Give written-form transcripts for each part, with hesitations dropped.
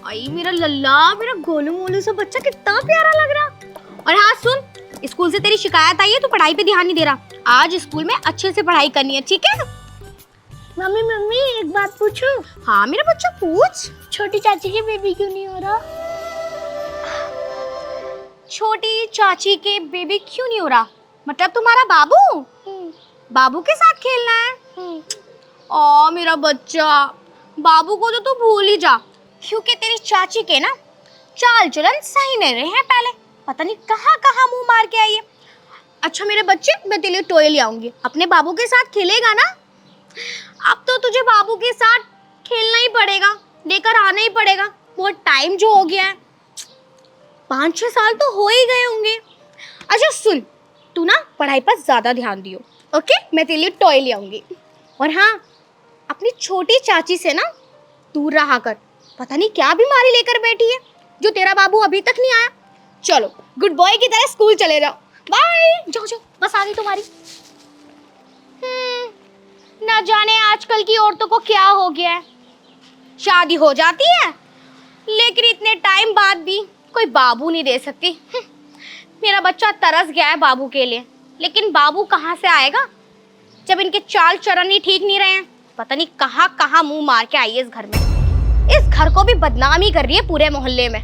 आई मेरा लल्ला, मेरा गोलू मोलू सा बच्चा कितना प्यारा लग रहा। और हाँ सुन, स्कूल से तेरी शिकायत आई है, तू पढ़ाई पे ध्यान नहीं दे रहा। आज स्कूल में अच्छे से पढ़ाई करनी है, ठीक है? मम्मी मम्मी एक बात पूछूं? हाँ मेरा बच्चा पूछ। छोटी चाची के बेबी क्यों नहीं हो रहा? छोटी चाची के बेबी क्यों नहीं हो रहा? मतलब तुम्हारा बाबू बाबू के साथ खेलना है? ओ मेरा बच्चा, बाबू को तो तू भूल ही जा, क्योंकि तेरी चाची के ना चाल चलन सही नहीं रहे हैं पहले। पता नहीं कहाँ कहाँ मुंह मार के आई है। अच्छा मेरे बच्चे, मैं तेरे लिए टॉय ले आऊंगी, अपने बाबू के साथ खेलेगा ना? अब तो तुझे बाबू के साथ खेलना ही पड़ेगा, लेकर आना ही पड़ेगा। बहुत टाइम जो हो गया है, 5-6 साल तो हो ही गए होंगे। अच्छा सुन, तू ना पढ़ाई पर ज्यादा ध्यान दियो, ओके? मैं तेरे लिए टॉय ले आऊंगी। और हाँ, अपनी छोटी चाची से ना दूर रहा कर, पता नहीं क्या बीमारी लेकर बैठी है जो तेरा बाबू अभी तक नहीं आया। चलो गुड बॉय की तरह स्कूल चले जाओ। बाय, जाओ जाओ, बस आ गई तुम्हारी। ना जाने आजकल की औरतों को क्या हो गया है, शादी हो जाती है लेकिन इतने टाइम बाद भी कोई बाबू नहीं दे सकती। मेरा बच्चा तरस गया है बाबू के लिए, लेकिन बाबू कहाँ से आएगा जब इनके चाल चलन ही ठीक नहीं रहे हैं। पता नहीं कहाँ कहाँ मुंह मार के आई है इस घर में। इस घर को भी बदनामी कर रही है पूरे मोहल्ले में।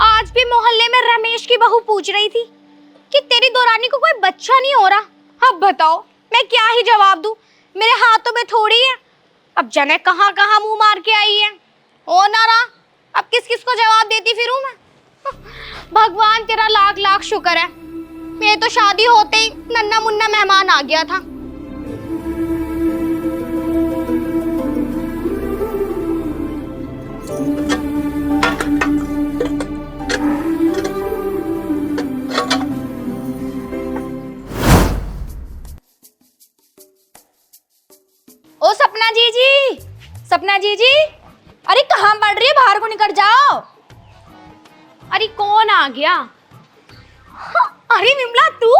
आज भी मोहल्ले में रमेश की बहू पूछ रही थी कि तेरी दौरानी को कोई बच्चा नहीं हो रहा। अब बताओ मैं क्या ही जवाब दूं, मेरे हाथों में थोड़ी है। अब जाने कहाँ कहाँ मुंह मार के आई है। ओ नारा, अब किस किस को जवाब देती फिरूं मैं? भगवान तेरा लाख लाख शुक्र है, मेरे तो शादी होते ही नन्ना मुन्ना मेहमान आ गया था। ओ सपना जीजी, सपना जीजी, अरे कहाँ पड़ रही है? बाहर को निकल जाओ। अरे कौन आ गया? अरे विमला तू,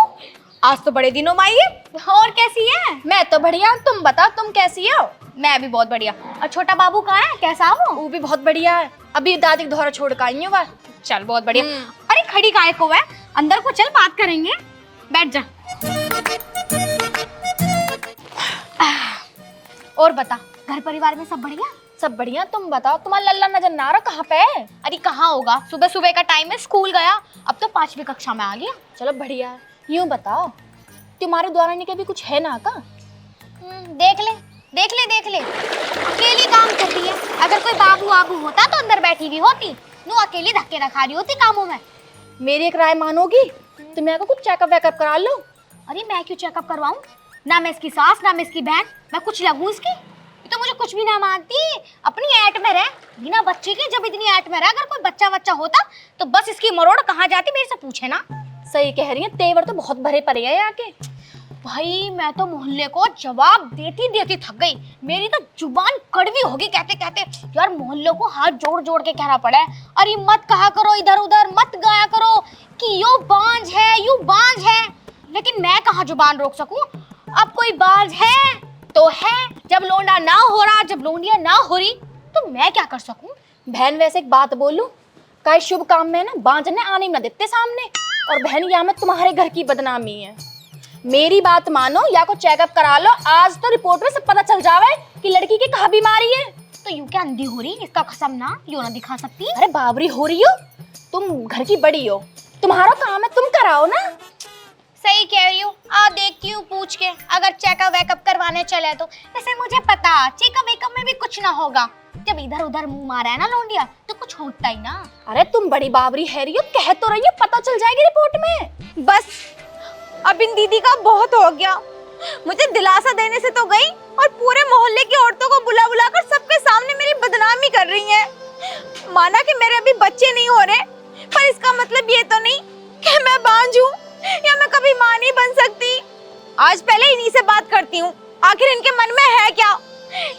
आज तो बड़े दिनों में आई है। और कैसी है? मैं तो बढ़िया, तुम बता तुम कैसी हो? मैं भी बहुत बढ़िया। और छोटा बाबू कहाँ है, कैसा हो? वो भी बहुत बढ़िया है, अभी दादी के धोरा छोड़ कर आई हूँ। चल बहुत बढ़िया। अरे खड़ी काय को है, अंदर को चल, बात करेंगे, बैठ जा। और बता, घर परिवार में सब बढ़िया? सब बढ़िया, तुम बताओ, तुम्हारा लल्ला नजर ना रहा कहाँ पे है? अरे कहाँ होगा, सुबह सुबह का टाइम है, स्कूल गया, अब तो 5वीं कक्षा में आ गया। चलो बढ़िया है। यूं बताओ, तुम्हारे द्वारानी के भी कुछ है ना का? देख ले देख ले देख ले, अकेली काम कर रही है। अगर कोई बाबू वाबू होता तो अंदर बैठी हुई होती, नू अकेली धक्के रखा रही होती कामों में। मेरी एक राय मानोगी? तुम मेरे को कुछ चेकअप वेकअप करा लो। अरे मैं क्यों चेकअप करवाऊं? ना मैं इसकी सास, ना मैं इसकी बहन, मैं कुछ लगूं इसकी? तो मुझे कुछ भी ना मानती, अपनी ऐट में रह, बिना बच्चे के। जब इतनी ऐट में रह, अगर कोई बच्चा होता तो बस इसकी मरोड़ कहाँ जाती मेरे से पूछे ना। सही कह रही है, तेवर तो बहुत भरे पड़े हैं यहाँ के। भाई मैं तो मोहल्ले को जवाब देती देती थक गई, मेरी तो जुबान कड़वी होगी कहते कहते। यार मोहल्ले को हाथ जोड़ जोड़ के कहना पड़ा है, अरे मत कहा करो इधर उधर, मत गाया करो कि यो बांझ है, यू बांझ है। लेकिन मैं कहाँ जुबान रोक सकूं? अब कोई बांझ है तो है, जब लोंडा ना हो रहा, जब लोंडिया ना हो रही, तो मैं क्या कर सकूं? बहन वैसे एक बात बोलूं, कई शुभ काम में ना बांझने आने न देते सामने, और बहन यहाँ में तुम्हारे घर की बदनामी है। मेरी बात मानो या को चेकअप करा लो, आज तो रिपोर्ट में सब पता चल जावे कि लड़की की कहाँ बीमारी है। तो यूं क्या अंधी हो रही, इसका कसम ना यूं ना दिखा सकती। अरे बाबरी हो रही हो, तुम घर की बड़ी हो, तुम्हारा काम है, तुम कराओ ना। सही कह रही हूँ, आ देखती हूँ पूछ के, अगर चेकअप वेकअप करवाने चले तो। वैसे मुझे पता चेकअप वेकअप में भी कुछ ना होगा, जब इधर उधर मुंह मारा है ना लौंडिया तो कुछ होता ही ना। अरे तुम बड़ी बाबरी है रही हो, कह तो रही हो, पता चल जाएगी रिपोर्ट में। बस अब इन दीदी का बहुत हो गया, मुझे दिलासा देने से तो गई और पूरे मोहल्ले की औरतों को बुला बुला कर सबके सामने मेरी बदनामी कर रही हैं। माना कि मेरे अभी बच्चे नहीं हो रहे, पर इसका मतलब ये तो नहीं कि मैं बांझ हूँ या मैं कभी माँ नहीं बन सकती। आज पहले इन्हीं से बात करती हूँ, आखिर इनके मन में है क्या।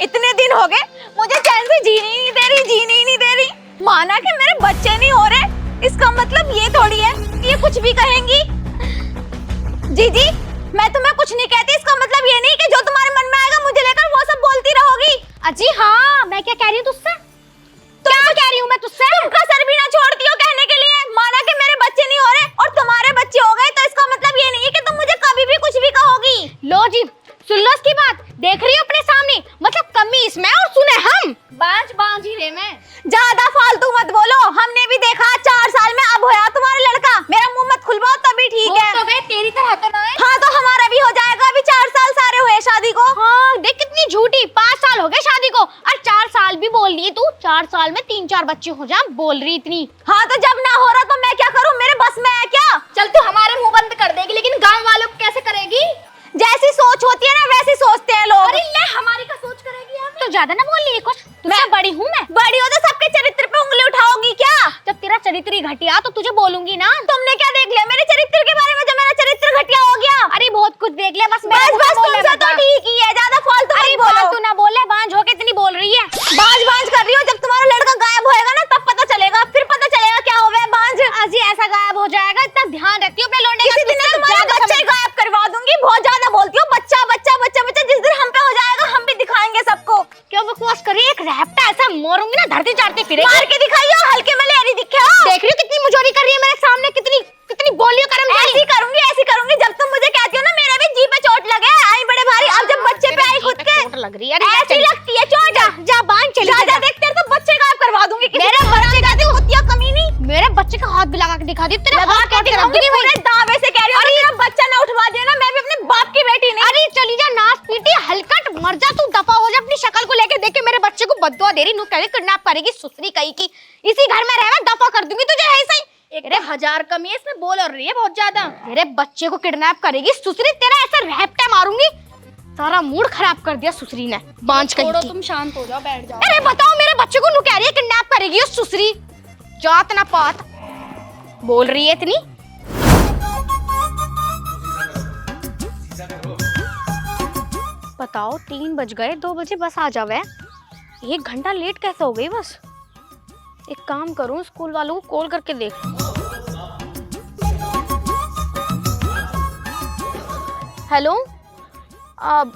इतने दिन हो गए मुझे चैन से जीने ही नहीं दे रही, जीने ही नहीं दे रही। माना कि मेरे बच्चे नहीं हो रहे, इसका मतलब ये थोड़ी है कि ये कुछ भी कहेंगी। जीजी मैं तुम्हें कुछ नहीं कहती, इसका मतलब ये नहीं कि जो तुम्हारे मन में आएगा मुझे लेकर वो सब बोलती रहोगी। अजी हाँ, मैं क्या कह रही हूँ तुझसे? क्या कह रही हूँ मैं तुझसे? तुम कसर भी ना छोड़ती हो कहने के लिए। माना कि मेरे बच्चे नहीं हो रहे और तुम्हारे बच्चे हो गए, तो इसका मतलब ये नहीं है कि तुम मुझे कभी भी कुछ भी कहोगी। लो जी, सुन लो इसकी बात। देख रही हो अपने सामने, मतलब कमी इसमें और सुने हम। बांझ ही रे मैं। ज्यादा फालतू मत बोलो, हमने भी देखा 4 साल में अब होया तुम्हारा लड़का। मेरा मुंह मत खुलवाओ तभी ठीक है। तो वे तेरी तरह तो ना है। हाँ तो हमारा भी हो जाएगा, अभी 4 साल सारे हुए शादी को। हाँ देख कितनी झूठी, 5 साल हो गए शादी को और 4 साल भी बोल रही है तू। 4 साल में 3-4 बच्चे हो जाए बोल रही इतनी। हाँ तो जब ना हो रहा तो मैं क्या करूँ, मेरे बस में है क्या? चल तू हमारे मुंह बंद कर देगी, लेकिन गांव वालों को कैसे करेगी? जैसी सोच होती है ना वैसी सोचते हैं लोग। अरे ले, हमारी का सोच करेगी यार। तो ज्यादा ना बोल रही है कुछ, तुझसे बड़ी हूँ मैं। बड़ी हो तो सबके चरित्र पे उंगली उठाओगी क्या? जब तेरा चरित्र ही घटिया तो तुझे बोलूंगी ना। तुमने क्या देख लिया मेरे चरित्र के बारे में जब मेरा चरित्र घटिया हो गया? अरे बहुत कुछ देख लिया, बस तुमसे तो ठीक ही है, ज्यादा फालतू मत बोलो। तू ना बोले, बांझ होके इतनी बोल रही है। बांझ कर रही हो, जब तुम्हारा लड़का गायब होएगा ना तब पता चलेगा, फिर पता चलेगा क्या होगा। बांझ अजी ऐसा गायब हो जाएगा, इतना ध्यान रखती हूँ अपने लौंडे का। किसी दिन ना तुम्हारा बच्चा ही गायब करवा दूंगी। बहुत ज्यादा बोलती हो, बच्चा बच्चा बच्चा बच्चा। जिस दिन हम पे हो जाएगा हम भी दिखाएंगे सबको। क्यों बकवास कर रही है? एक रैप्टा ऐसा मारूंगी ना, धरती चाटती फिरेगी। मार के दिखाइए, हल्के में लेरी दिखे। देख रही हो कितनी मुजोरी कर रही है मेरे सामने, कितनी बोलियो करम। ऐसी करूंगी जब तुम मुझे कहती हो ना मेरे भी जी पे चोट लगे, आई बड़े भारी। अब जब बच्चे पे आई खुद के चोट लग रही है। ऐसी लगती है चोट। जा बांध चली जा देख तेरे तो बच्चे गायब करवा दूंगी। मेरे बच्चे का तो होती है कमी नहीं। मेरे बच्चे का हाथ भी लगा के दिखा दी। तेरे लगा हाथ के दिखाऊंगी, पूरे दावे से कह रही हूं। अरे मेरा बच्चा ना उठवा देना, मैं भी अपने बाप की बेटी नहीं। अरे चली जा, नाच पीटी हलकट, मर जा तू, दफा हो जा। अपनी शक्ल को लेके देख के मेरे बच्चे को बददुआ दे रही, नु कह किडनैप करेगी, सुसरी कही की। इसी घर में रहना, दफा कर दूंगी तुझे ऐसे ही। एक 1000 कमी है इसमें, बोल और रही है बहुत ज्यादा। मेरे बच्चे को किडनैप करेगी सुसरी, तेरा ऐसा रैप्टा मारूंगी। सारा मूड खराब कर दिया सुसरी ने, बांझ कहीं की। तुम शांत हो जाओ, बैठ जाओ। अरे बताओ, मेरे बच्चे को नु कह रही है किडनैप करेगी उस सुसरी। जात ना पात बोल रही है इतनी। बताओ 3 बज गए, 2 बजे बस आ जावे। 1 घंटा लेट कैसे हो गई बस? एक काम करूं, स्कूल वालों को कॉल करके देख। हेलो,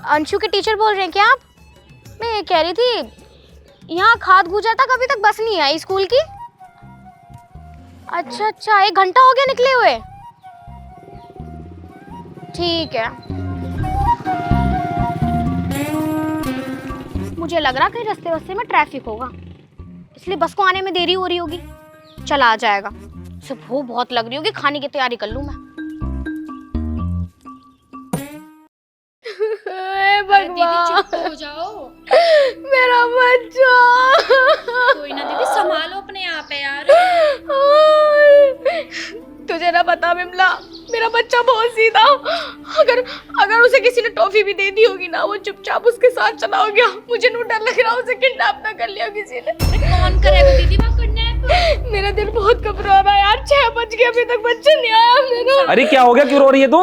अंशु के टीचर बोल रहे हैं क्या आप? मैं ये कह रही थी यहाँ खाद गुजा तक अभी तक बस नहीं आई स्कूल की। अच्छा 1 घंटा हो गया निकले हुए। ठीक है, मुझे लग रहा कहीं रास्ते में ट्रैफिक होगा, इसलिए बस को आने में देरी हो रही होगी। चला आ जाएगा। से भूख बहुत लग रही होगी, खाने की तैयारी कर लूं मैं। दीदी चुप हो जाओ। मेरा बच्चा। कोई ना दीदी, संभालो अपने आप है यार। तुझे ना पता विमला, मेरा बच्चा बहुत सीधा। अगर उसे किसी ने टॉफी भी दे दी होगी ना, वो चुपचाप उसके साथ चला हो गया। मुझे नो डर लग रहा उसे किडनैप ना कर लिया किसी ने। कौन करेगा दीदी वहाँ किडनैप? मेरा दिल बहुत घबरा रहा है यार। 6 बज गए, अभी तक बच्चा नहीं आया मेरा। अरे क्या हो गया, क्यों रो रही है तू?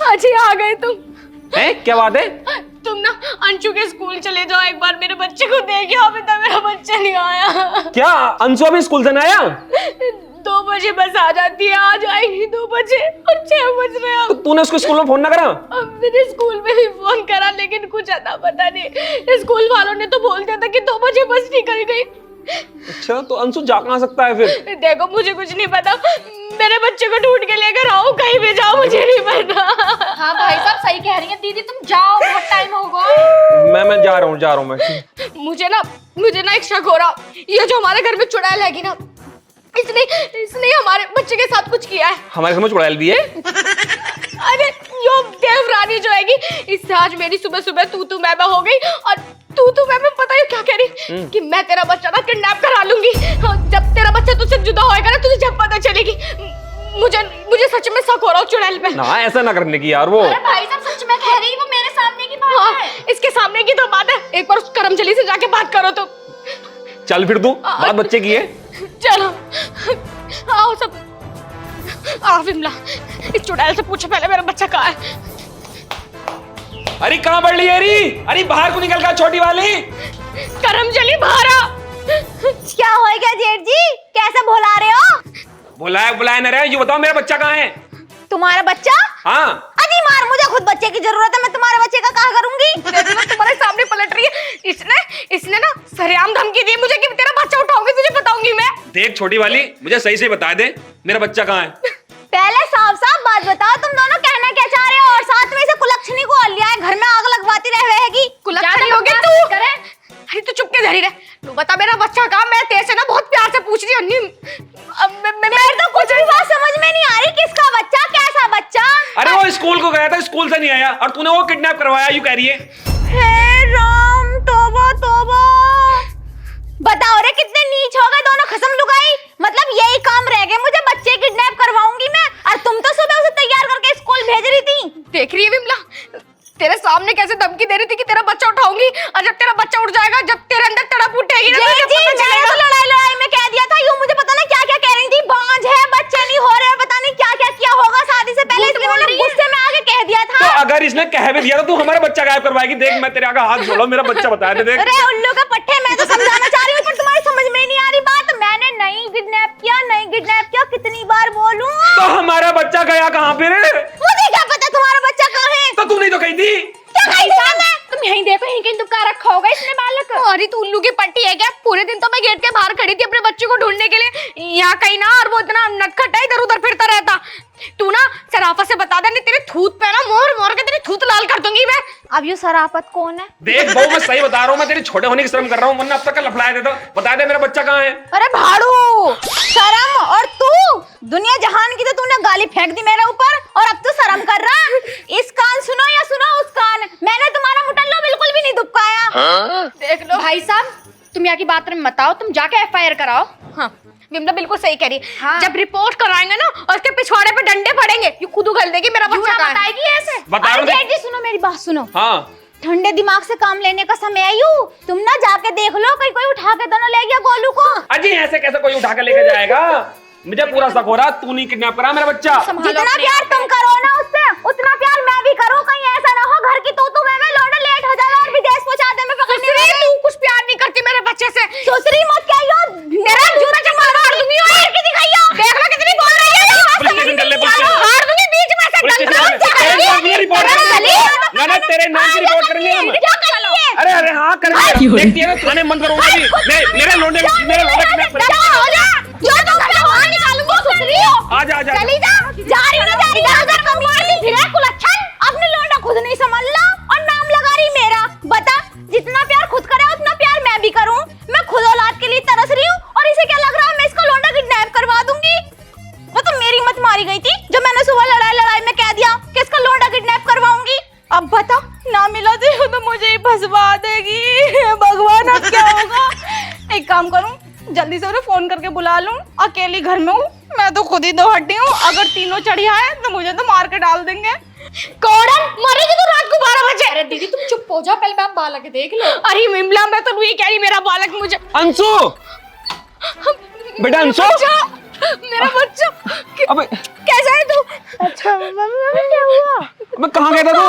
अच्छी आ गए तुम। हैं, क्या बात है? तुम ना अंशु के स्कूल चले जाओ, एक बार मेरे बच्चे को देखे। अभी तक मेरा बच्चा नहीं आया। क्या अंशु अभी स्कूल से ना आया? 2 बजे बस आ जाती है, आ जाएगी 2 बजे और 6 बज रहे हैं। तो तूने उसको स्कूल में फोन ना करा? अब मैंने स्कूल में भी फोन करा, लेकिन कुछ अता पता नहीं। स्कूल वालों ने तो बोल दिया था कि 2 बजे बस निकल गई। अच्छा, तो अंशु जा कहाँ सकता है फिर? देखो मुझे कुछ नहीं पता, मेरे बच्चे को ढूंढ के लेकर आओ, कहीं भी जाओ, मुझे नहीं पता। हाँ भाई साहब सही कह रही है दीदी, तुम जाओ, बहुत टाइम होगा। मैं जा रहा हूँ मैं। मुझे ना एक शक हो रहा, ये जो हमारे घर में चुड़ैल हैगी ना, इसने हमारे बच्चे के साथ कुछ किया है। हमारे घर में चुड़ैल भी है? अरे यो देवरानी जो हैगी, इससे आज मेरी सुबह सुबह तू मैं हो गई। और तू मैं पता है क्या कह रही कि मैं तेरा बच्चा ना किडनैप करा लूंगी। जब तेरा बच्चा तुझसे जुदा होएगा ना, तुझे जब पता चलेगी। मुझे सच में शक हो रहा है चुड़ैल पे। ना ऐसा ना करने की यार। वो अरे भाई साहब सच में कह रही, वो मेरे सामने की बात है। इसके सामने की तो बात है, एक बार उस करमचली से जाके बात करो तो। चल फिर तू, बात बच्चे की है। चलो आओ सब, आओ विमला, इस चुड़ैल से पूछो पहले मेरा बच्चा कहाँ है। अरे कहाँ बढ़ रही है? अरे बाहर को निकल कर, छोटी वाली। करमचली बाहर आ। क्या होएगा जेठ जी, कैसे भुला रहे हो? बुलाए ना रहे, ये बताओ मेरा बच्चा कहाँ है? तुम्हारा बच्चा? हाँ। अजी मार, मुझे खुद बच्चे की जरूरत है, मैं तुम्हारे बच्चे का कहाँ करूंगी? तुम्हारे सामने पलट रही है। इसने ना सरेआम धमकी दी मुझे कि तेरा बच्चा उठाऊंगी देख छोटी वाली, मुझे सही से बता दे मेरा बच्चा कहाँ है? पहले साफ साफ बात बताओ, तुम दोनों कहना क्या चाह रहे हो? और साथ में इसे कुलक्षणी को लिया है, घर में आग लगवाती रहेगी। कुलक्षणी होगी तू? अरे तू चुप के धरी रहे। तू बता मेरा बच्चा कहाँ? मैं तेरे से ना बहुत प्यार से पूछ रही हूँ। मेरे तो कुछ भी बात समझ में नहीं आ रही, किसका बच्चा, कैसा बच्चा? अरे वो स्कूल को गया था, स्कूल से नहीं आया और तूने वो किडनैप करवाया, यूं कह रही है। हे राम, तौबा तौबा। बताओ रे कितने नीच हो गए दोनों खसम लुगाई। मतलब यही काम रह गए, मुझे बच्चे किडनैप करवाऊंगी मैं, और तुम तो सुबह उसे तैयार करके स्कूल भेज रही थी। देख रही है विमला, तेरे सामने कैसे धमकी दे रही थी कि तेरा बच्चा उठाऊंगी, और जब तेरा बच्चा उठ जाएगा, जब तेरे अंदर तड़प उठेगी ना, जी जी, मैंने तो लड़ाई में कह दिया था, यूं मुझे पता ना क्या क्या कह रही थी, बांझ है, बच्चे नहीं हो रहे, पता नहीं क्या क्या किया होगा शादी से पहले, इसलिए मैंने गुस्से में आके कह दिया था। तो अगर इसने कह भी दिया तो तू हमारा बच्चा गायब करवाएगी? देख मैं तेरे आगे हाथ जोड़ा, मेरा बच्चा बता दे। देख अरे उल्लू का पट्टे, मैं तो समझाना चाह रही हूँ पर तुम्हारी समझ में नहीं आ रही बात। मैंने नहीं किडनैप किया, नहीं किडनैप किया, कितनी बार बोलूं? तो हमारा बच्चा गया कहाँ पे रे? मुझे क्या पता तुम्हारा बच्चा कहाँ है? तो तू नहीं तो कही थी? क्या कही थी मैं? तुम यहीं देखो, यहीं कहीं दुबका रखा होगा इसने बालक। अरे तू उल्लू की पट्टी है क्या? पूरे दिन तो मैं गेट के बाहर खड़ी थी अपने बच्चे को ढूंढने के लिए, यहाँ कहीं ना, और वो इतना नटखट है, इधर उधर फिरता रहता। तू ना सराफा से बता दे, नहीं तेरे थूत पे ना मोर मोर के तेरी थूत लाल कर दूंगी मैं। अब ये सराफत कौन है? देख बहू, मैं सही बता रहा हूँ, मैं तेरे छोटे होने की शर्म कर रहा हूँ, वरना अब तक का लफड़ाया देता। बता दे मेरा बच्चा कहाँ है? अरे भाड़ू, शर्म, और तू दुनिया जहान की तो तूने गाली फेंक दी मेरे ऊपर, और अब तू शर्म कर रहा? इस कान सुनो या सुनो उस कान, मैंने तुम्हारा मुटल्लो बिल्कुल भी नहीं दुबकाया। देख लो भाई साहब, तुम यहाँ की बात में मत आओ, तुम जाके एफआईआर कराओ। हाँ विमला बिल्कुल सही कह रही है। हाँ। जब रिपोर्ट कराएंगे ना और उसके पिछवाड़े पे डंडे पड़ेंगे, ये खुद उगल देगी मेरा बच्चा कहाँ है। बताएगी ऐसे? बता अरे रहा हूँ। जेठ जी सुनो, मेरी बात सुनो। हाँ ठंडे दिमाग से काम लेने का समय है यू। तुम ना जाके देख लो, कोई उठा के तो ना ले गया गोलू को। अजी ऐसे कैसे कोई उठा के लेके जाएगा? मुझे पूरा शक हो रहा तू नहीं किडनैप करा मेरा बच्चा। जितना प्यार तुम करो ना उससे, उतना प्यार मैं भी करूं। कहीं ऐसा ना हो घर की तू में लौटा लेट हो जाए और विदेश पहुंचा दे मैं पकड़ने में। तू कुछ प्यार नहीं करती मेरे बच्चे से। दूसरी मत कहियो, तेरा जूता चप्पल मार दूंगी और के दिखाइयो। देख लो कितनी बोल रही है। पुलिस स्टेशन चल ले, पुलिस स्टेशन। मार दूंगी बीच में से। पुलिस स्टेशन तेरे नाम की रिपोर्ट करेंगे। ना तेरे नाम की रिपोर्ट करेंगे हम। क्या करेंगे? अरे अरे हाँ करेंगे। देखती है ना थाने मन करूंगा भी। मेरे लोंडे किडनैप कर। हो जा, जो तुम पे वहां निकालूंगा। सुसरी हो, आजा आजा। चली जा, जा रही ना, जा रही ना, उधर कम मार दी फिर है कुलच्छन। अपने लोंडा खुद नहीं संभालना और नाम लगा रही मेरा। बता, जितना प्यार खुद करे उतना प्यार मैं भी करूं। मैं खुद औलाद के लिए तरस रही हूं और इसे क्या लग रहा है मैं इसको लोंडा किडनैप करवा दूंगी? वो तो मेरी मत मारी गई थी जब मैंने सुबह लड़ाई में कह दिया कि इसका लोंडा किडनैप करवाऊंगी। अब बता, ना मिला तो मुझे ही फंसवा देगी। भगवान अब क्या होगा? एक काम करूं, जल्दी से उन्हें फोन करके बुला लूं। अकेली घर में हूँ, मैं तो खुद ही दो हड्डी हूँ। अगर तीनों चढ़िया है तो मुझे तो मार के डाल देंगे। कौड़न मरेगी तो रात को 12 बजे। अरे दीदी तुम चुप हो जाओ, पहले मैं बालक देख लो। अरे विमला, मैं तो वही कह रही, मेरा बालक मुझे। अंशु, बेटा अंशु, मेरा बच्चा अबे कैसा है तू? अच्छा मम्मी क्या हुआ? अबे कहाँ गया था तू?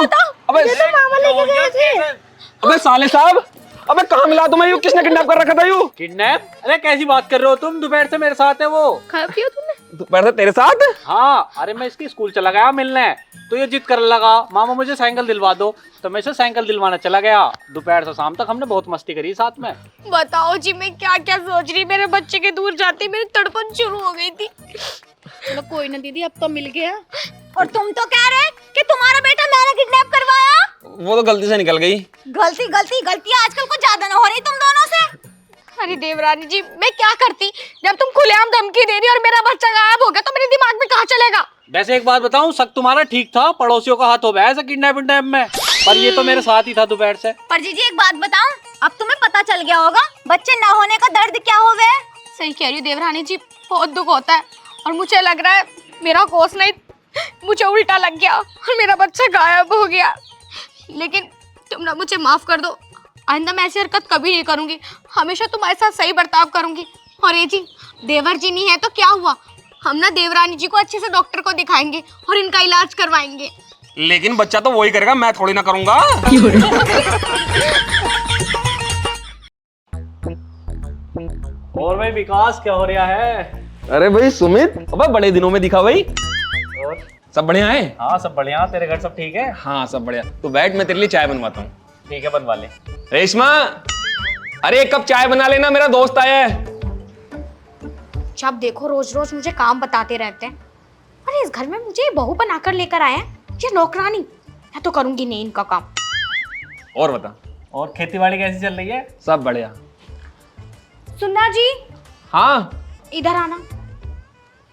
अबे मामा लेके गए थे। अबे साले साहब, अबे कहाँ मिला तुम्हें? यू किसने किडनैप कर रखा था? You kidnap? अरे कैसी बात कर रहे हो तुम? दोपहर से मेरे साथ है वो। खाया पिया तूने? दोपहर से तेरे साथ? हाँ, अरे मैं इसकी स्कूल चला गया मिलने, तो ये जिद करने लगा मामा मुझे साइकिल दिलवा दो, तो मैं इसे साइकिल दिलवाना चला गया। दोपहर से शाम तक हमने बहुत मस्ती करी साथ में। बताओ जी, मैं क्या क्या सोच रही। मेरे बच्चे के दूर जाते मेरी तड़पन शुरू हो गई थी। चलो कोई ना दीदी, अब तो मिल गया। और तुम तो कह रहे कि तुम्हारा बेटा मैंने किडनैप करवाया। वो तो गलती से निकल गई। गलती आजकल कुछ ज्यादा ना हो रही तुम दोनों से? अरे देवरानी जी, मैं क्या करती जब तुम खुलेआम धमकी दे रही और मेरा बच्चा गायब हो गया, तो मेरे दिमाग में कहाँ चलेगा? वैसे एक बात बताऊं, शक तुम्हारा ठीक था, पड़ोसियों का हाथ हो गया ऐसा किडनैप में, पर ये तो मेरे साथ ही था दोपहर से। पर जीजी एक बात बताऊं, अब तुम्हें पता चल गया होगा बच्चे ना होने का दर्द क्या होवे। सही कह रही हूँ देवरानी जी, बहुत दुख होता है और मुझे लग रहा है मेरा कोस नहीं, मुझे उल्टा लग गया और मेरा बच्चा गायब हो गया। लेकिन तुम ना मुझे माफ कर दो, आइंदा मैं ऐसी हरकत कभी नहीं करूंगी, हमेशा तुम्हारे साथ सही बर्ताव करूंगी। और ये जी, देवर जी नहीं है तो क्या हुआ, हम ना देवरानी जी को अच्छे से डॉक्टर को दिखाएंगे और इनका इलाज करवाएंगे। लेकिन बच्चा तो वही करेगा, मैं थोड़ी ना करूंगा। और भाई विकास, क्या हो रहा है? अरे भाई सुमित, अबे बड़े दिनों में दिखा भाई। और सब बढ़िया है? हाँ सब बढ़िया। तेरे घर सब ठीक है? हाँ सब बढ़िया। तो बैठ, मैं तेरे लिए चाय बनवाता हूँ। ठीक है, बनवा ले। रेशमा, अरे एक कप चाय बना लेना, मेरा दोस्त आया है। जब देखो रोज रोज मुझे काम बताते रहते हैं। अरे इस घर में मुझे बहू बनाकर लेकर आए हैं ये नौकरानी। मैं तो करूंगी नहीं इनका काम। और बता। और खेती बाड़ी कैसी चल रही है? सब बढ़िया। सुनना जी, हाँ इधर आना।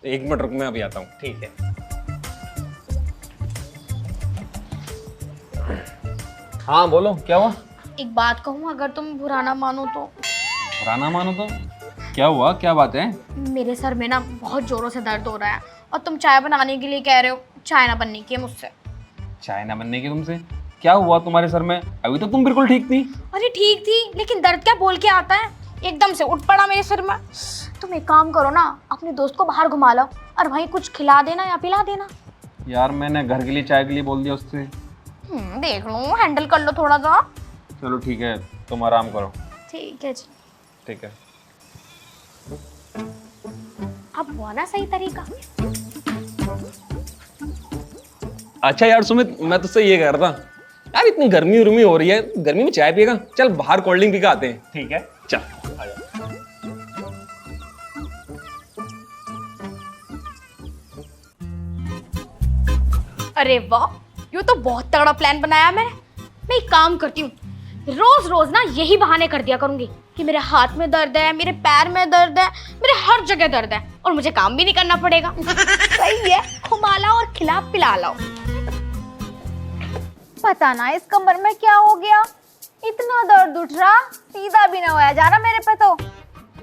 1 मिनट रुक, मैं अभी आता हूँ। ठीक है। हाँ बोलो, क्या हुआ? एक बात कहूँ, अगर तुम बुरा ना मानो तो। पुराना मानो तो क्या हुआ, क्या बात है? मेरे सर में ना बहुत जोरों से दर्द हो रहा है और तुम चाय बनाने के लिए कह रहे हो। चाय ना बनने की है मुझसे। चाय ना बनने की तुमसे? क्या हुआ तुम्हारे सर में? अभी तो तुम बिल्कुल ठीक थी। अरे ठीक थी, लेकिन दर्द क्या बोल के आता है, एकदम से उठ पड़ा मेरे सिर में। तुम एक काम करो ना, अपने दोस्त को बाहर घुमा लो और वहीं कुछ खिला देना या पिला देना। यार मैंने घर के लिए चाय के लिए बोल दिया उससे। देख लो, हैंडल कर लो थोड़ा सा। चलो ठीक है, तुम आराम करो। ठीक है जी। ठीक है। अब हुआ ना सही तरीका। अच्छा यार सुमित, मैं तुझसे ये कह रहा था यार, इतनी गर्मी उर्मी हो रही है, गर्मी में चाय पिएगा? चल बाहर कोल्ड ड्रिंक पी के आते हैं। ठीक है, चल। अरे वाह, ये तो बहुत तगड़ा प्लान बनाया मैंने। मैं एक काम करती हूँ, रोज रोज ना यही बहाने कर दिया करूंगी कि मेरे हाथ में दर्द है, मेरे पैर में दर्द है, मेरे हर जगह दर्द है और मुझे काम भी नहीं करना पड़ेगा। सही है, घुमा लाओ और खिला पिला लाओ। पता ना इस कमर में क्या हो गया, इतना दर्द उठ रहा, सीधा भी ना होया जा रहा मेरे पे। तो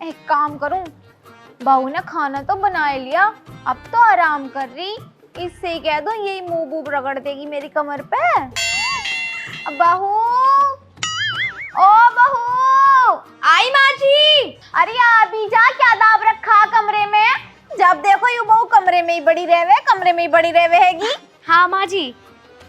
एक काम करूं, बहू ने खाना तो बना ही लिया, अब तो आराम कर रही, इससे ही कह दूं यही मुंह बूब रगड़ देगी मेरी कमर पे। अब बहू, ओ बहू, आई माँ जी। अरे अभी जा, क्या दाब रखा कमरे में? जब देखो यू बहू कमरे में ही बड़ी रहवे, कमरे में ही बड़ी रहवे हैगी। हाँ माँ जी।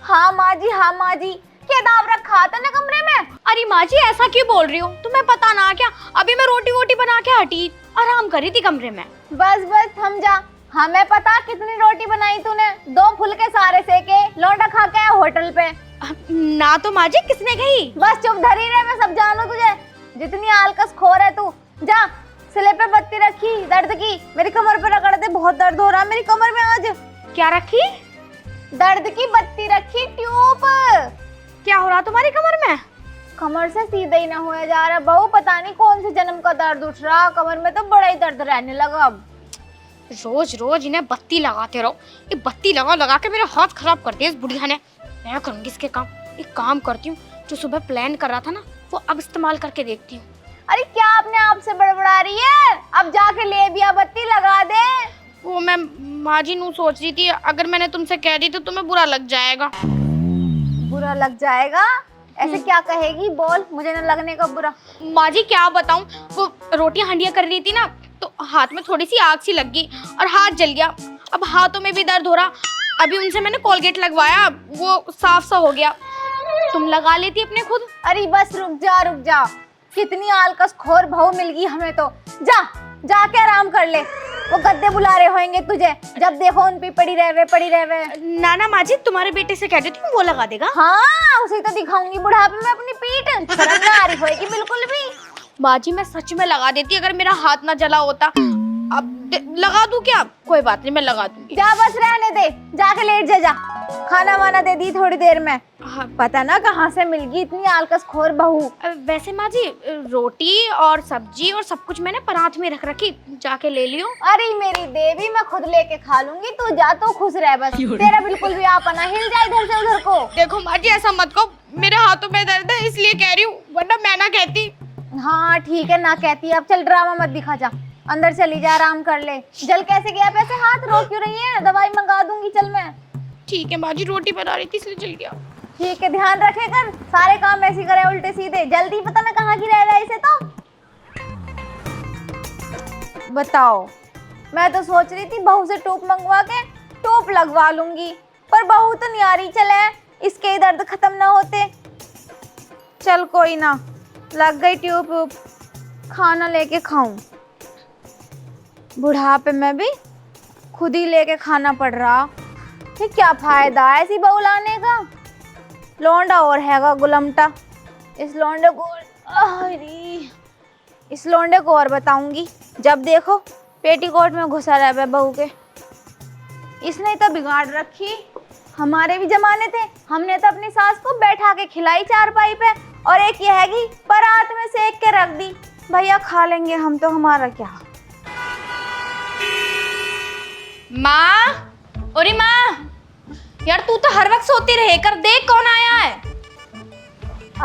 हाँ माँ जी, हाँ माँ जी, क्या दाब रखा था ना कमरे में? अरे माँ जी ऐसा क्यों बोल रही हो, तुम्हें पता ना क्या, अभी मैं रोटी वोटी बना के हटी, आराम कर रही थी कमरे में। बस बस थम जा, हमें पता कितनी रोटी बनाई तूने, 2 फुलके सारे सेके, लौंडा खा के आया होटल पे। ना तो माँ जी, किसने कही? बस चुप धरी रहे, मैं सब जानू तुझे, जितनी आलकस खोर है तू। जा सिले पे बत्ती रखी दर्द की, मेरी कमर पे रगड़ दे, बहुत दर्द हो रहा है मेरी कमर में आज। क्या रखी? दर्द की बत्ती रखी, ट्यूब। क्या हो रहा तुम्हारी कमर में? कमर से सीधा ही ना होया जा रहा बहू, पता नहीं कौन से जन्म का दर्द उठ रहा, कमर में तो बड़ा ही दर्द रहने लगा अब। रोज रोज इन्हें बत्ती लगाते रहो, ये बत्ती लगा लगा के मेरा हाथ खराब कर दिया इस बुढ़िया ने। मैं करूंगी इसके काम। एक काम करती हूँ, जो सुबह प्लान कर रहा था ना, वो अब इस्तेमाल करके देखती हूँ। अरे क्या अपने आप से बड़बड़ा रही है, अब जाके ले भी आ बत्ती लगा दे। वो मैं माँ जी नू सोच रही थी, अगर मैंने तुमसे कह दी तो तुम्हें बुरा लग जाएगा। बुरा लग जाएगा? ऐसे क्या कहेगी, बोल, मुझे न लगने का बुरा। माँ जी क्या बताऊँ, वो रोटियां हंडिया कर रही थी ना, तो हाथ में थोड़ी सी आग सी लग गई और हाथ जल गया। अब हाथों में भी दर्द हो रहा, अभी उनसे मैंने कोलगेट लगवाया, वो साफ सा हो गया। तुम लगा लेती अपने खुद। अरे बस रुक जा रुक जा, कितनी आलकस खोर बहू मिल गई हमें तो। जा जाके आराम कर ले, वो गद्दे बुला रहे होंगे तुझे, जब देखो उन पे पड़ी रहवे। नाना माँ जी तुम्हारे बेटे से कह देती हूँ, वो लगा देगा। हाँ उसे तो दिखाऊंगी बुढ़ापे में अपनी पीठ, शर्म ना आ रही होगी बिल्कुल भी। माँ जी मैं सच में लगा देती अगर मेरा हाथ ना जला होता। अब लगा दूं क्या? कोई बात नहीं, मैं लगा दूंगी। जा बस रहने दे, जाके लेट जा। खाना वाना दे दी थोड़ी देर में। हाँ। पता ना कहाँ से मिल गई इतनी आलकस खोर बहू। वैसे माँ जी रोटी और सब्जी और सब कुछ मैंने परात में रख रखी, जाके ले लियो। अरे मेरी देवी, मैं खुद लेके खा लूंगी, तू जा तो खुश रह बस। तेरा बिल्कुल भी आपा ना हिल जाए इधर से उधर को। देखो माँ जी ऐसा मत कहो, मेरे हाथों में दर्द है इसलिए कह रही हूँ, वरना मैं ना कहती। हाँ ठीक है, ना कहती। अब चल ड्रामा मत दिखा, जा अंदर चली जा, आराम कर ले। जल कैसे गया पैसे हाथ, रो क्यों रही है? दवाई मंगा दूंगी, चल मैं। ठीक है माँ जी, रोटी बना रही थी इसलिए जल गया। ठीक है, ध्यान रखे कर, सारे काम ऐसे करे उल्टे सीधे, जल्दी पता ना कहाँ की रह रहा है इसे तो। बताओ, मैं तो सोच रही थी बहू से टोप मंगवा के टोप लगवा लूंगी, पर बहू तो नहीं आ रही। चले इसके ही दर्द खत्म ना होते। चल कोई ना, लग गई ट्यूब, खाना लेके खाऊं। बुढ़ापे में भी खुद ही लेके खाना पड़ रहा, ये क्या फायदा है ऐसी बहू लाने का। लौंडा और हैगा गुलमटा, इस लौंडे को और बताऊंगी। जब देखो पेटीकोट में घुसा रहा बहू के। इसने तो बिगाड़ रखी। हमारे भी जमाने थे, हमने तो अपनी सास को बैठा के खिलाई चारपाई पे, और एक ये है कि परात में सेक के रख दी। भैया खा लेंगे हम तो, हमारा क्या। माँ, अरे माँ, यार तू तो हर वक्त सोती रहे कर, देख कौन आया है।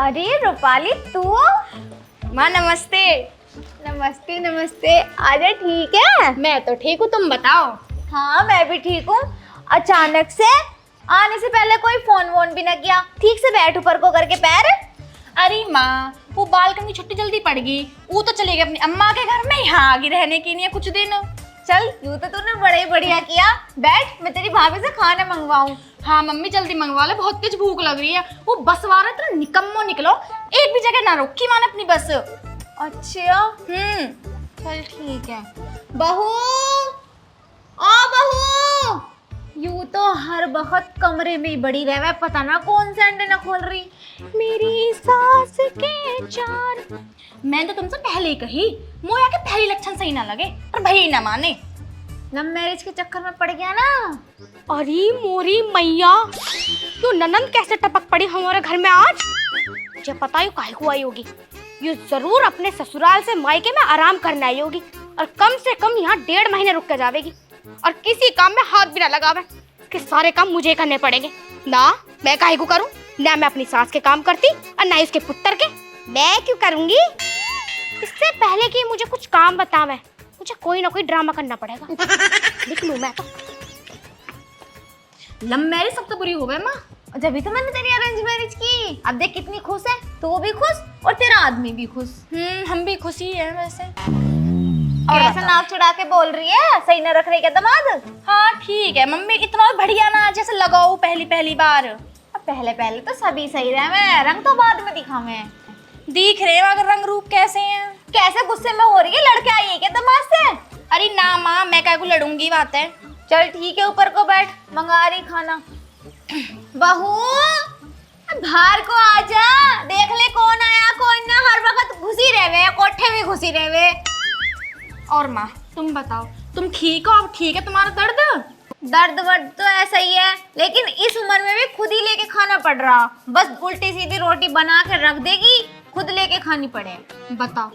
अरे रूपाली तू? माँ नमस्ते। नमस्ते नमस्ते। आजा, ठीक है? मैं तो ठीक हूँ, तुम बताओ। हाँ मैं भी ठीक हूँ। अचानक से आने से पहले कोई फोन वोन भी ना किया। ठीक से बैठ ऊपर को करके पैर। अरे माँ, वो बालकनी की छुट्टी जल्दी पड़ गई, वो तो चली गई अपनी अम्मा के घर में, यहाँ आ गई रहने के लिए कुछ दिन। चल यूँ तो तूने बड़ा ही बढ़िया किया। बैठ, मैं तेरी भाभी से खाना मंगवाऊँ। हाँ मम्मी जल्दी मंगवा ले, बहुत तेज भूख लग रही है। वो बस वाला इतना निकम्मो निकलो, एक भी जगह ना रोकी माने अपनी बस। अच्छा चल ठीक है। बहू, ओ बहू, यूं तो हर वक्त कमरे में ही बड़ी रहे, पता ना कौन से अंडे ना खोल रही। मेरी सास के चार। मैं तो तुमसे पहले ही कही, मोया के पहली लक्षण सही ना लगे, पर भाई ना माने। लव मैरिज के चक्कर में पड़ गया ना। अरे मोरी मैया, तो ननंद कैसे टपक पड़ी हमारे घर में आज। मुझे पता है काहे को आई होगी। ये जरूर अपने ससुराल से मायके में आराम करने आई होगी, और कम से कम यहाँ 1.5 महीने रुक के जावेगी, और किसी काम में हाथ भी ना लगावे। इसके सारे काम मुझे करने पड़ेंगे ना। मैं काहे को करूँ ना, मैं अपनी सास के काम करती और ना ही उसके पुत्र के। मैं क्यों करूँगी। इससे पहले कि मुझे कुछ काम बतावे, मुझे कोई ना कोई ड्रामा करना पड़ेगा। लिख लूँ मैं तो। लव मैरिज सब तो बुरी हो गए माँ, जब तो मैंने तेरी अरेंज मैरिज की। अब देख कितनी खुश है, तू भी खुश और तेरा आदमी भी खुश। हम भी खुशी है वैसे। और ऐसा नाक चढ़ा के बोल रही है, सही न रख रही क्या दामाद। हाँ ठीक है मम्मी, इतना बढ़िया ना जैसे लगाओ पहली बार। अब पहले तो सभी सही रहे, मैं रंग तो बाद में दिखावे। दिख रहे हो अगर रंग रूप कैसे हैं। कैसे गुस्से में हो रही है, लड़के आई है क्या दामाद से। अरे ना माँ, मैं क्या को लड़ूंगी, बात है। चल ठीक है, ऊपर को बैठ, मंगा रही खाना। बहू बाहर को आजा, देख ले कौन आया कौन ना। हर वक्त घुसी रहे, कोठे में घुसी रहे। और माँ तुम बताओ, तुम ठीक हो। अब ठीक है तुम्हारा दर्द वर्द तो ऐसा ही है, लेकिन इस उम्र में भी खुद ही लेके खाना पड़ रहा। बस उल्टी सीधी रोटी बना के रख देगी, खुद लेके खानी पड़े। बताओ।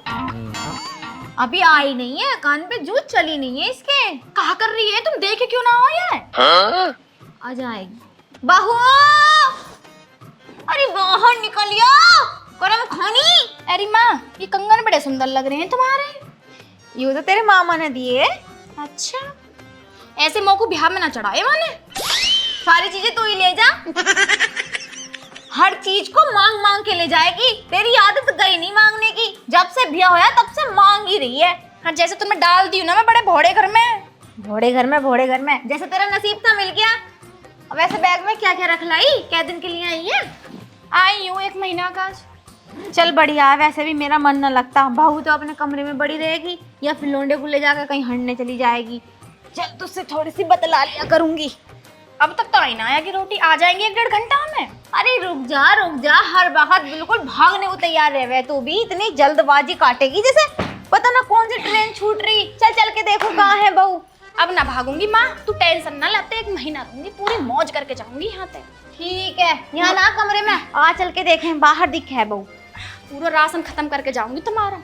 अभी आई नहीं है, कान पे जूझ चली नहीं है इसके। कहा कर रही है, तुम देखे क्यों ना हो यार। आ जाएगी बहू। अरे बाहर निकलियो, गरम खानी। अरे माँ, ये कंगन बड़े सुंदर लग रहे हैं तुम्हारे। ये तो तेरे मामा ने दिए। अच्छा, ऐसे मौको बिहार में ना चढ़ाए माने। सारी चीजें तू ही ले जा। हर चीज को मांग मांग के ले जाएगी। तेरी आदत गई नहीं मांगने की, जब से ब्याह होया तब से मांग ही रही है। हाँ जैसे तुम्हें डाल दी ना मैं बड़े भोड़े घर में। भोड़े घर में जैसे तेरा नसीब था मिल गया। अब वैसे बैग में क्या क्या रख लाई, क्या दिन के लिए आई है। आई हूँ 1 महीना का। चल बढ़िया है, वैसे भी मेरा मन न लगता। बहू तो अपने कमरे में बड़ी रहेगी, या फिर लोंडे को ले जाकर कहीं हड़ने चली जाएगी। चल तुझसे थोड़ी सी बतला लिया करूंगी। अब तक तो आई ना आया कि रोटी आ जाएंगे 1-1.5 घंटा में। अरे रुक जा, हर वक्त बिल्कुल भागने को तैयार रहे। तू भी इतनी जल्दबाजी काटेगी जैसे पता ना कौन सी ट्रेन छूट रही। चल के देखो कहाँ है बहू। अब ना भागूंगी माँ, तू टेंशन ना लेते, 1 महीना रहूंगी, पूरी मौज करके जाऊंगी यहाँ से। ठीक है, यहाँ ना कमरे में आ, चल के देखें बाहर दिखे है बहू। पूरा राशन खत्म करके जाऊंगी तुम्हारा।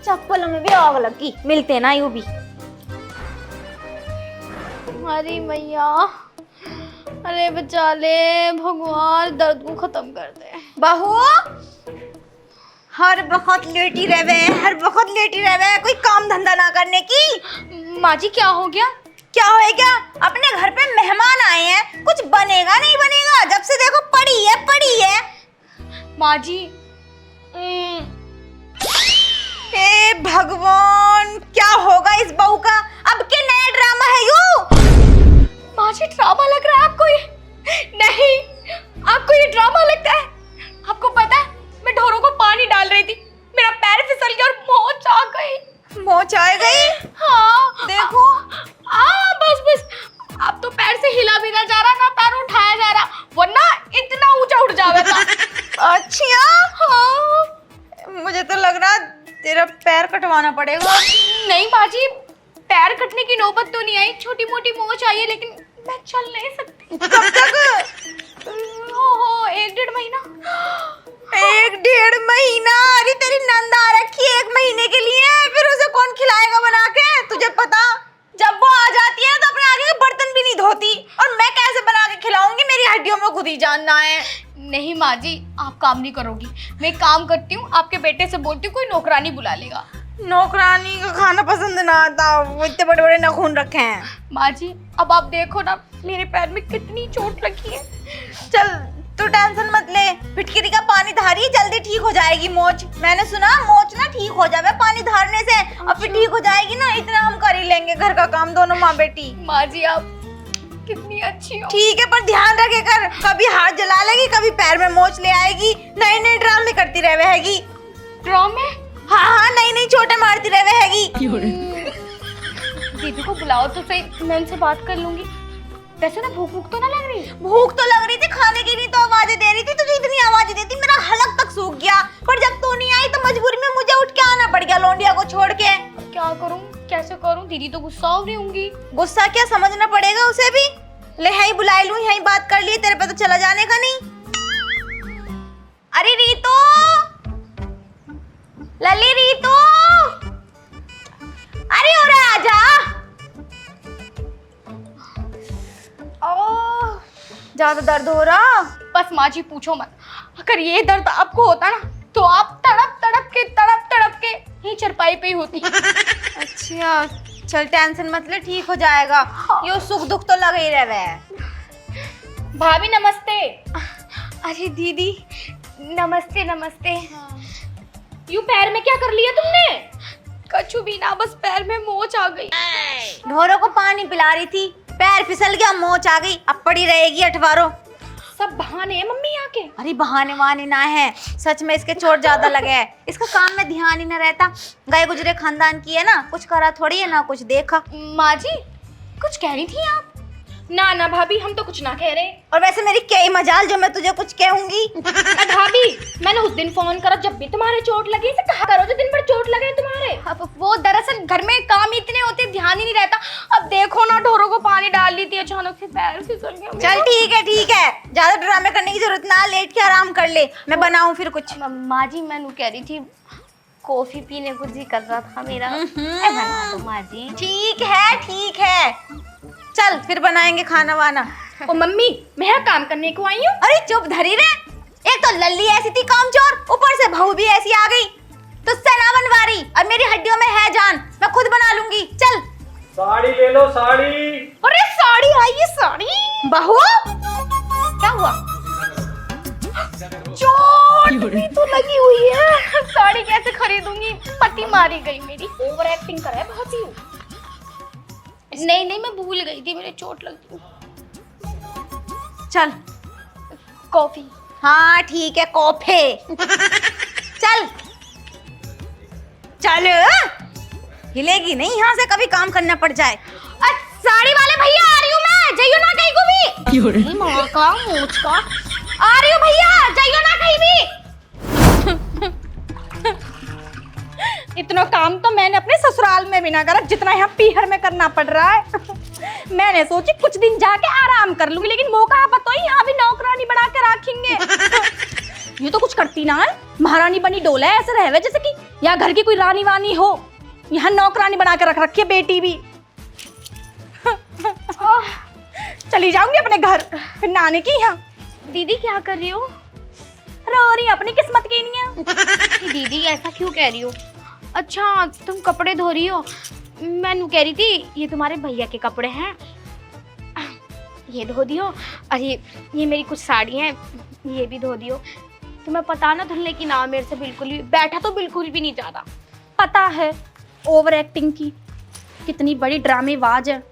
चप्पलों में भी आग लगी, मिलते ना यू भी। अरे मैया, अरे बचा ले भगवान, दर्द को खत्म कर दे। बहू हर वक्त लेटी रहे, कोई काम धंधा ना करने की। माँ जी क्या हो गया? क्या होएगा, अपने घर पे मेहमान आए हैं, कुछ बनेगा नहीं बनेगा। जब से देखो पड़ी है। माँ जी हे भगवान, क्या होगा इस बहू का। अब के नया ड्रामा है यू। माँ जी ड्रामा लग रहा है आपको ये? नहीं, आपको ये ड्रामा लगता है? आपको पता है मैं ढोरों को पानी डाल रही थी, मेरा पैर फिसल गया और मोच आ गई। हाँ देखो बस अब तो पैर से हिला भी ना जा रहा, ना पैर उठाया जा रहा, वरना इतना ऊंचा उठ जावेगा। अच्छा हाँ, मुझे तो लग रहा तेरा पैर कटवाना पड़ेगा। नहीं बाजी, पैर कटने की नौबत तो नहीं आई, छोटी मोटी मोच आई है, लेकिन मैं चल नहीं सकती। कब तक? हो 1-1.5 महीना। 1-1.5 महीना? अरे तेरी नंद आ रखी है 1 महीने के लिए, फिर उसे कौन खिलाएगा बना के? तुझे पता, जब वो आ जाती है तो अपने आगे के बर्तन भी नहीं धोती, और मैं कैसे बना के खिलाऊंगी? मेरी हड्डियों में खुद ही जानना है। नहीं माँ जी, आप काम नहीं करोगी। मैं एक काम करती हूँ, आपके बेटे से बोलती हूँ कोई नौकरानी बुला लेगा। नौकरानी का खाना पसंद ना आता, वो इतने बड़े बड़े नाखून रखे हैं। माँ जी अब आप देखो ना, मेरे पैर में कितनी चोट लगी है। चल तू टेंशन मत ले, फिटकिरी का पानी धारी, जल्दी ठीक हो जाएगी मोच। मैंने सुना मोच ना ठीक हो जावे पानी धारने से, अब फिर ठीक हो जाएगी ना, इतना हम कर ही लेंगे घर का काम दोनों माँ बेटी। माँ जी आप कितनी अच्छी हो। ठीक है, पर ध्यान रखे कर, कभी हाथ जला लेगी, कभी पैर में मोच ले आएगी, नए नए ड्रामे करती रह रहेगी। ड्रामे? हाँ हाँ, नई नई छोटे मारती रह रहेगी। दीदी को बुलाओ तो सही, मैं उनसे बात कर लूंगी। वैसे ना भूख तो ना लग रही? भूख तो लग रही थी, खाने की नहीं तो आवाजें दे रही थी, तुझे इतनी आवाजें देती मेरा हलक तक सूख गया, पर जब तू नहीं आई तो मजबूरी में मुझे उठ के आना पड़ गया लौंडिया को छोड़ के। क्या करूं, कैसे करूं? दीदी तो गुस्सा हो रही होंगी। गुस्सा क्या, समझना पड़ेगा उसे भी। ले यहीं बुला लूं, यहीं बात कर लिए, तेरे पे तो चला जाने का नहीं। अरे रीतू, लली रीतू, अरे और आजा। ओह ज्यादा दर्द हो रहा? बस माँ जी पूछो मत, अगर ये दर्द आपको होता ना तो आप तड़प तड़प के यही चरपाई पे ही होती। अच्छा चल टेंशन मत ले, ठीक हो जाएगा। यो सुख दुख तो लगे ही रहे है। भाभी नमस्ते। अरे दीदी नमस्ते नमस्ते। यू पैर में क्या कर लिया तुमने? कछु भी ना, बस पैर में मोच आ गई। ढोरों को पानी पिला रही थी, पैर फिसल गया, मोच आ गई, अब पड़ी रहेगी अठवारो। सब बहाने हैं मम्मी यहाँ के। अरे बहाने वहाने ना है, सच में इसके चोट ज्यादा लगे है, इसका काम में ध्यान ही ना रहता। गए गुजरे खानदान की है ना, कुछ करा थोड़ी है ना कुछ देखा। माँ जी कुछ कह रही थी आप? ना ना भाभी, हम तो कुछ ना कह रहे। और वैसे मेरी क्या ही मजाल जो मैं तुझे कुछ कहूंगी। भाभी मैंने उस दिन फोन करा जब भी तुम्हारे चोट लगी, इसे कहा करो जो दिन भर चोट लगे तुम्हारे। अब वो दरअसल घर में काम इतने होते, ध्यान ही नहीं रहता। अब देखो ना, ढोरों को पानी डाल ली थी, अचानक से पैर फिसल गया मेरा। चल ठीक है, ज्यादा ड्रामे करने की जरूरत ना, लेट के आराम कर ले, मैं बनाऊं फिर कुछ। माँ जी मैं कह रही थी कॉफी पीने को जी कर रहा था मेरा। बना दो माँ जी। ठीक है, चल फिर बनाएंगे खाना वाना। ओ मम्मी, मैं यहाँ काम करने को आई हूँ। अरे चुप धरी रे, एक तो लल्ली ऐसी थी कामचोर, ऊपर से बहू भी ऐसी आ गई, तुझसे ना बनवा रही। अब मेरी हड्डियों में है जान, मैं खुद बना लूंगी। चल साड़ी ले लो, साड़ी। अरे साड़ी आई है, साड़ी। बहू क्या हुआ? चोट भी तो लगी हुई है, साड़ी कैसे खरीदूंगी? पट्टी मारी गई मेरी। ओवर एक्टिंग कर रहा है बहुत ही। नहीं मैं भूल गई थी, मेरे चोट लगी। चल कॉफी। हाँ ठीक है, कॉफी। चल हिलेगी नहीं यहाँ से, कभी काम करना पड़ जाए। साड़ी वाले भैया आ रही हूँ मैं, जाइयो ना कहीं को भी। माँ का मोच का। आ रही हूँ भैया, जाइयो ना कहीं भी। इतना काम तो मैंने अपने ससुराल में भी ना करा जितना यहाँ पीहर में करना पड़ रहा है। मैंने सोची कुछ दिन जाके आराम कर लूंगी, लेकिन मौका बताओ यहाँ भी नौकरानी बना के रखेंगे। ये तो कुछ करती ना है, महारानी बनी डोला है, ऐसे रहे जैसे कि यहाँ घर की कोई रानी वानी हो। यहाँ नौकरानी बना के रख रखी है बेटी भी। चली जाऊंगी अपने घर, फिर नानी की यहाँ। दीदी क्या कर रही हो? रो रही अपनी किस्मत की नहीं। दीदी ऐसा क्यों कह रही हो? अच्छा तुम कपड़े धो रही हो? मैं कह रही थी ये तुम्हारे भैया के कपड़े हैं, ये धो दियो। और ये मेरी कुछ साड़ी हैं, ये भी धो दियो। तुम्हें पता ना धुलने की ना, मेरे से बिल्कुल भी बैठा तो बिल्कुल भी नहीं जाता। पता है ओवर एक्टिंग की कितनी बड़ी ड्रामेबाज है।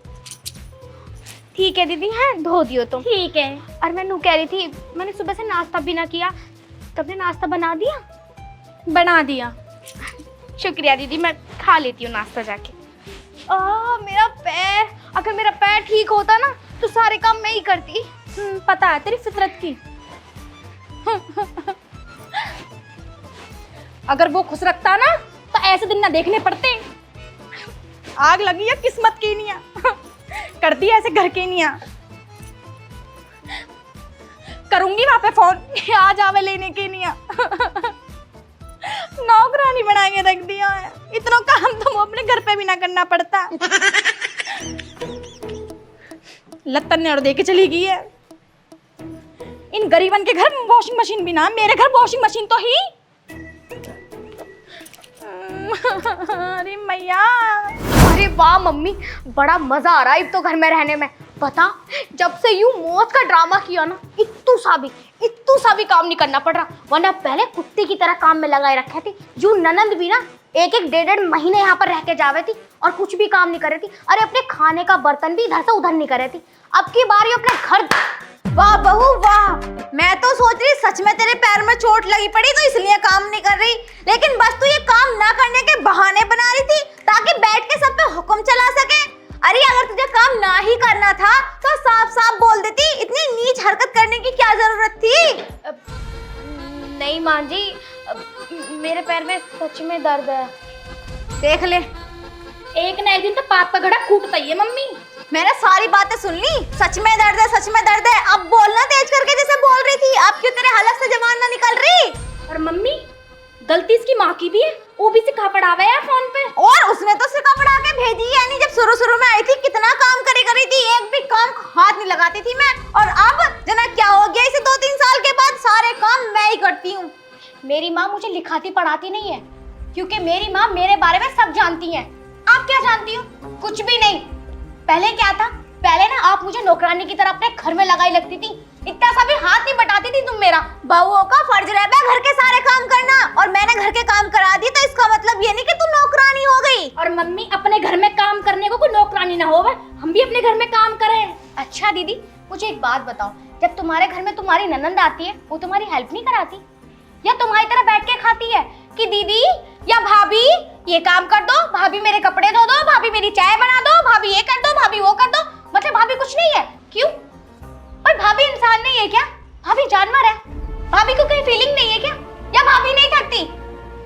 ठीक है दीदी, हैं धो दियो तुम। ठीक है। और मैं कह रही थी मैंने सुबह से नाश्ता भी ना किया, तुमने नाश्ता बना दिया? बना दिया। शुक्रिया दीदी, मैं खा लेती हूँ नाश्ता जाके। मेरा पैर, अगर मेरा पैर ठीक होता ना तो सारे काम मैं ही करती। पता है तेरी फितरत की। अगर वो खुश रखता ना तो ऐसे दिन ना देखने पड़ते। आग लगी है किस्मत की निया करती है ऐसे घर की निया। करूंगी वहां पे फोन, आ जावे लेने के निया। नौकरानी बना के रख दिया है, इतना काम तो वो अपने घर पे भी ना करना पड़ता। लत्तन ने और दे के चली गई है। इन गरीबन के घर वॉशिंग मशीन भी ना, मेरे घर वॉशिंग मशीन तो ही। अरे मैया, अरे वाह मम्मी, बड़ा मजा आ रहा है अब तो घर में रहने में। पता, जब से यूं मौत का ड्रामा किया ना, इत्तू सा भी काम नहीं करना पड़ रहा। वरना पहले कुत्ते की तरह काम में लगाए रखे थी। यूं ननंद भी ना एक डेढ़ महीने यहाँ पर रह के जावे थी और कुछ भी काम नहीं कर रही थी। अरे अपने खाने का बर्तन भी इधर से उधर नहीं कर रही थी। अब की बारी अपने घर। वाह बहू वाह, मैं तो सोच रही सच में तेरे पैर में चोट लगी पड़ी तो इसलिए काम नहीं कर रही, लेकिन बस तू ये काम ना करने के बहाने बना रही थी ताकि बैठ के सब पे हुक्म चला सके। अरे अगर तुझे काम ना ही करना था तो साफ साफ बोल देती, इतनी नीच हरकत करने की क्या जरूरत थी। नहीं मां जी, मेरे पैर में सच में दर्द है। देख ले, एक ना एक दिन तो पाप का घड़ा फूटता ही है मम्मी। मैंने सारी बातें सुन ली। सच में दर्द है, सच में दर्द है। अब बोलना तेज करके जैसे बोल रही थी। अब क्यों तेरे हलक से जबान ना निकल रही? और मम्मी, गलती इसकी माँ की भी है, वो भी सिखा पढ़ावे है फोन पे। और उसने तो सिखा पढ़ा के भेजी है। नहीं, जब शुरू में आई थी कितना काम करी थी, एक भी काम हाथ नहीं लगाती थी मैं। और अब जना क्या हो गया, इसे 2-3 साल के बाद सारे काम मैं ही करती हूँ। मेरी माँ मुझे लिखाती पढ़ाती नहीं है, क्योंकि मेरी माँ मेरे बारे में सब जानती है। आप क्या जानती हो? कुछ भी नहीं। पहले क्या था, पहले ना आप मुझे नौकरानी की तरह अपने घर में लगाई लगती थी। इतना सा भी हाथ नहीं बटाती थी तुम मेरा। बहुओं का फर्ज रहता है घर के सारे काम करना, और मैंने घर के काम करा दिए तो इसका मतलब ये नहीं कि तू नौकरानी हो गई। और मम्मी, अपने घर में काम करने को कोई नौकरानी ना होवे, हम भी अपने घर में काम करें। अच्छा दीदी, मुझे एक बात बताओ, जब तुम्हारे घर में तुम्हारी ननंद आती है, वो तुम्हारी हेल्प नहीं कराती? या तुम्हारी तरह बैठ के खाती है कि दीदी या भाभी ये काम कर दो, भाभी मेरे कपड़े धो दो, भाभी मेरी चाय बना दो, भाभी ये कर दो, भाभी वो कर दो? मतलब भाभी कुछ नहीं है? क्यों? पर भाभी इंसान नहीं है क्या? भाभी जानवर है? भाभी को कोई फीलिंग नहीं है क्या? या भाभी नहीं थकती?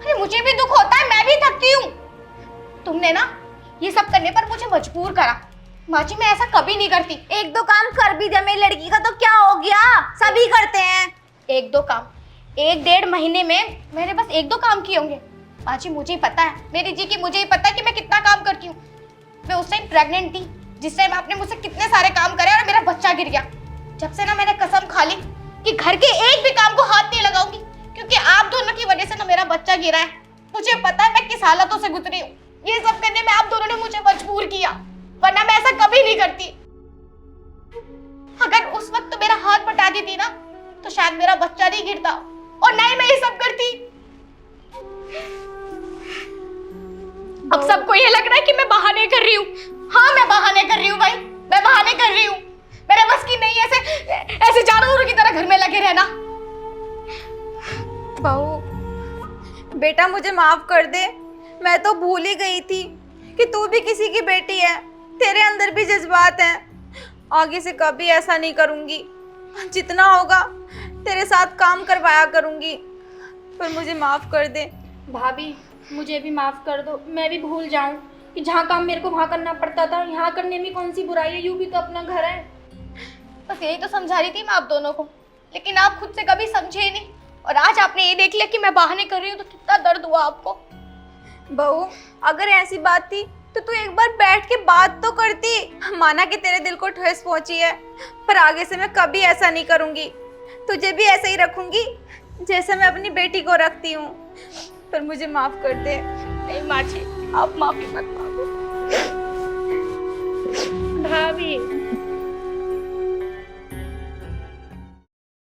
अरे मुझे भी दुख होता है, मैं भी थकती हूँ। तुमने ना ये सब करने पर मुझे मजबूर करा। माँ जी, मैं ऐसा कभी नहीं करती। 1-2 काम कर भी दे मेरी लड़की का तो क्या हो गया, सभी करते हैं। 1-2 काम 1-1.5 महीने में मैंने बस 1-2 काम किए होंगे। माँ जी, मुझे ही पता है, मेरी जी की मुझे ही पता है कि मैं कितना काम करती हूँ। मैं उस टाइम प्रेग्नेंट थी, जिस टाइम आपने मुझसे कितने सारे काम करे और मेरा बच्चा गिर गया। जब से ना मैंने कसम खा ली कि घर के एक भी काम को हाथ नहीं लगाऊंगी, क्योंकि आप दोनों की वजह से ना मेरा बच्चा गिरा है। मुझे पता है मैं किस हालातों से गुजरी हूँ। ये सब करने में आप दोनों ने मुझे मजबूर किया, वरना मैं ऐसा कभी नहीं करती। अगर उस वक्त तो मेरा हाथ बटा दी थी ना, तो शायद मेरा बच्चा नहीं गिरता और ना ही मैं ये सब करती। अब सबको ये लग रहा है कि मैं बहाने कर रही हूँ। हाँ, मैं बहाने कर रही हूँ भाई, मैं बहाने कर रही हूँ। मेरे बस की नहीं ऐसे जानवरों की तरह घर में लगे रहना। बहू बेटा, मुझे माफ कर दे। मैं तो भूल ही गई थी कि तू भी किसी की बेटी है, तेरे अंदर भी जज्बात हैं। आगे से कभी ऐसा नहीं करूंगी। जितना होगा तेरे साथ काम करवाया करूंगी, पर मुझे माफ कर दे। भाभी, मुझे भी माफ कर दो। मैं भी भूल जाऊं कि जहाँ काम मेरे को वहाँ करना पड़ता था। यहाँ करने में कौन सी बुराई है, यूं भी तो अपना घर है। बस यही तो समझा रही थी मैं आप दोनों को, लेकिन आप खुद से कभी समझे ही नहीं। और आज आपने ये देख लिया कि मैं बहाने कर रही हूँ, तो कितना दर्द हुआ आपको। बहू, अगर ऐसी बात थी तो तू एक बार बैठ के बात तो करती। माना कि तेरे दिल को ठेस पहुंची है, पर आगे से मैं कभी ऐसा नहीं करूंगी। तुझे भी ऐसे ही रखूंगी जैसे मैं अपनी बेटी को रखती हूँ। पर मुझे माफ कर दे। नहीं माँ जी, आप माफी मत मांगो।